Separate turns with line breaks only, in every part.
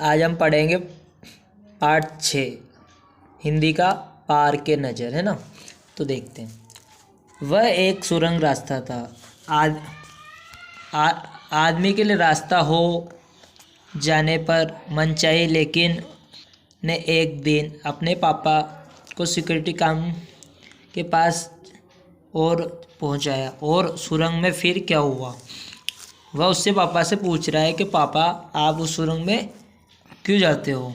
आज हम पढ़ेंगे पार्ट 6 हिंदी का पार के नज़र, है ना। तो देखते हैं। वह एक सुरंग रास्ता था। आदमी के लिए रास्ता हो जाने पर मन चाहिए, लेकिन ने एक दिन अपने पापा को सिक्योरिटी काम के पास और पहुंचाया। और सुरंग में फिर क्या हुआ, वह उससे पापा से पूछ रहा है कि पापा आप उस सुरंग में क्यों जाते हो।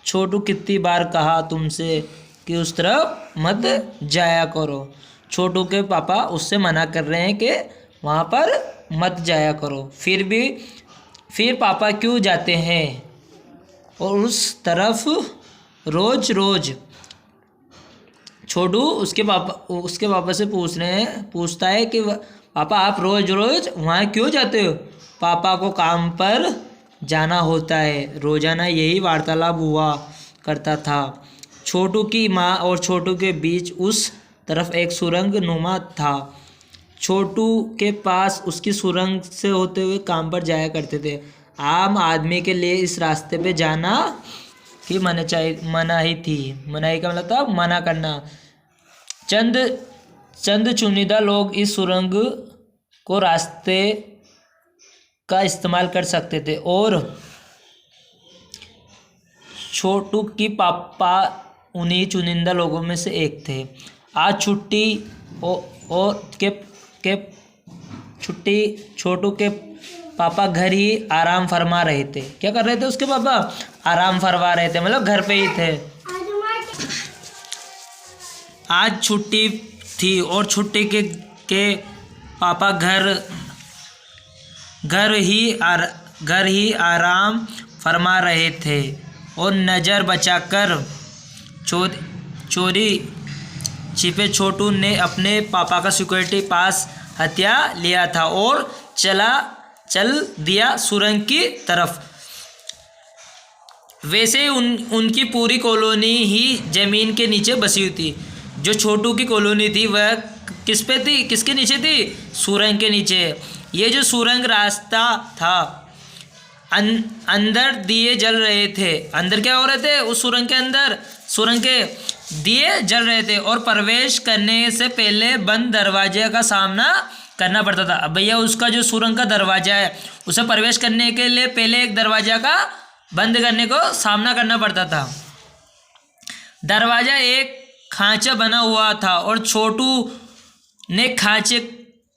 छोटू, कितनी बार कहा तुमसे कि उस तरफ मत जाया करो। छोटू के पापा उससे मना कर रहे हैं कि वहाँ पर मत जाया करो, फिर पापा क्यों जाते हैं और उस तरफ रोज रोज। छोटू उसके पापा से पूछता है कि पापा आप रोज रोज वहाँ क्यों जाते हो। पापा को काम पर जाना होता है। रोजाना यही वार्तालाप हुआ करता था। छोटू की माँ और छोटू के बीच उस तरफ एक सुरंग नुमा था। छोटू के पास उसकी सुरंग से होते हुए काम पर जाया करते थे। आम आदमी के लिए इस रास्ते पे जाना की मनाही थी। मनाही का मतलब था मना करना। चंद चुनिंदा लोग इस सुरंग को रास्ते का इस्तेमाल कर सकते थे और छोटू की पापा उन्हीं चुनिंदा लोगों में से एक थे। आज छुट्टी छोटू के पापा घर ही आराम फरमा रहे थे। क्या कर रहे थे उसके पापा? आराम फरमा रहे थे, मतलब घर पे ही थे। आज छुट्टी थी और छुट्टी के पापा घर ही आराम फरमा रहे थे और नज़र बचाकर चोरी छिपे छोटू ने अपने पापा का सिक्योरिटी पास हथिया लिया था और चल दिया सुरंग की तरफ। वैसे ही उनकी पूरी कॉलोनी ही जमीन के नीचे बसी हुई थी। जो छोटू की कॉलोनी थी वह किस पे थी, किसके नीचे थी? सुरंग के नीचे। ये जो सुरंग रास्ता था, अंदर दिए जल रहे थे। अंदर क्या हो रहे थे? उस सुरंग के अंदर सुरंग के दिए जल रहे थे और प्रवेश करने से पहले बंद दरवाजे का सामना करना पड़ता था। अब भैया उसका जो सुरंग का दरवाजा है, उसे प्रवेश करने के लिए पहले एक दरवाजा का बंद करने को सामना करना पड़ता था। दरवाजा एक खांचा बना हुआ था और छोटू ने खांचे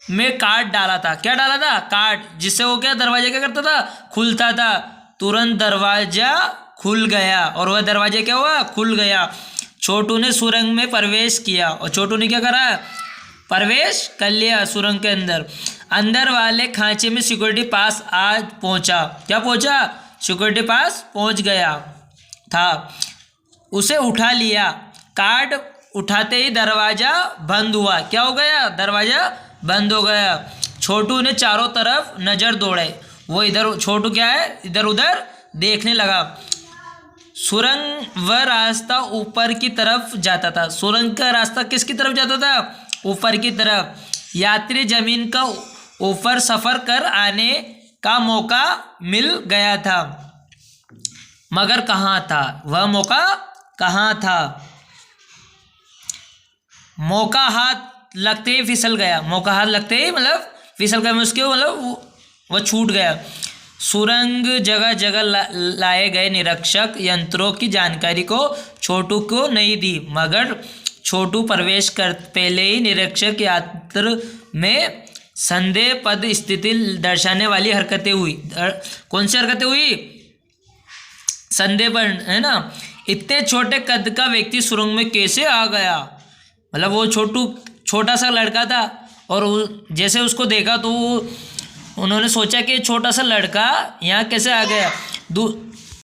में काट डाला था। क्या डाला था? काट, जिससे वो क्या दरवाजा क्या करता था? खुलता था। तुरंत दरवाजा खुल गया और वह दरवाजा क्या हुआ? खुल गया। छोटू ने सुरंग में प्रवेश किया और छोटू ने क्या करा? प्रवेश कर लिया सुरंग के अंदर वाले खांचे में सिक्योरिटी पास आज पहुंचा। क्या पहुंचा? सिक्योरिटी पास पहुंच गया था। उसे उठा लिया। कार्ड उठाते ही दरवाजा बंद हुआ। क्या हो गया? दरवाजा बंद हो गया। छोटू ने चारों तरफ नजर दौड़ाई। वो छोटू क्या है, इधर उधर देखने लगा। सुरंग वह रास्ता ऊपर की तरफ जाता था। सुरंग का रास्ता किसकी तरफ जाता था? ऊपर की तरफ। यात्री जमीन का ऊपर सफर कर आने का मौका मिल गया था, मगर कहाँ था वह मौका? कहाँ था? मौका हाथ लगते ही फिसल गया। मौका हाथ लगते ही मतलब फिसल गया, उसके मतलब वह छूट गया। सुरंग जगह जगह लाए गए निरीक्षक यंत्रों की जानकारी को छोटू को नहीं दी, मगर छोटू प्रवेश कर पहले ही निरीक्षक यंत्र में संदेहपद स्थिति दर्शाने वाली हरकतें हुई। कौन सी हरकतें हुई? संदेहपद, है ना। इतने छोटे कद का व्यक्ति सुरंग में कैसे आ गया? मतलब वो छोटा सा लड़का था और जैसे उसको देखा तो उन्होंने सोचा कि छोटा सा लड़का यहाँ कैसे आ गया।